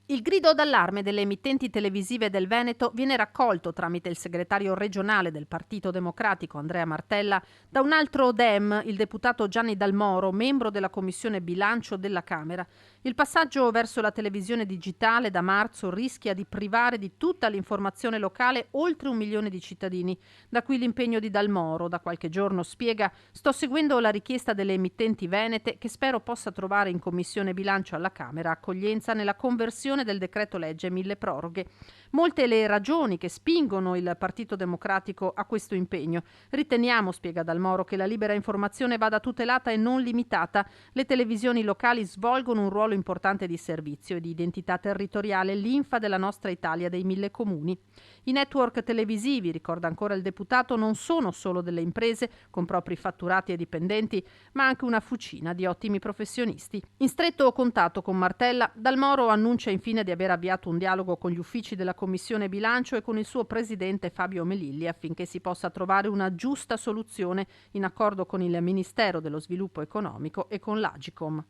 Il grido d'allarme delle emittenti televisive del Veneto viene raccolto tramite il segretario regionale del Partito Democratico Andrea Martella da un altro Dem, il deputato Gianni Dalmoro, membro della Commissione Bilancio della Camera. Il passaggio verso la televisione digitale da marzo rischia di privare di tutta l'informazione locale oltre 1 milione di cittadini. Da qui l'impegno di Dalmoro. Da qualche giorno spiega: sto seguendo la richiesta delle emittenti venete che spero possa trovare in Commissione Bilancio alla Camera accoglienza nella conversione del decreto legge mille proroghe. Molte le ragioni che spingono il Partito Democratico a questo impegno. Riteniamo, spiega Dalmoro, che la libera informazione vada tutelata e non limitata. Le televisioni locali svolgono un ruolo importante di servizio e di identità territoriale, linfa della nostra Italia dei 1000 comuni. I network televisivi, ricorda ancora il deputato, non sono solo delle imprese con propri fatturati e dipendenti, ma anche una fucina di ottimi professionisti. In stretto contatto con Martella, Dalmoro annuncia infine di aver avviato un dialogo con gli uffici della Commissione Bilancio e con il suo presidente Fabio Melilli affinché si possa trovare una giusta soluzione in accordo con il Ministero dello Sviluppo Economico e con l'Agicom.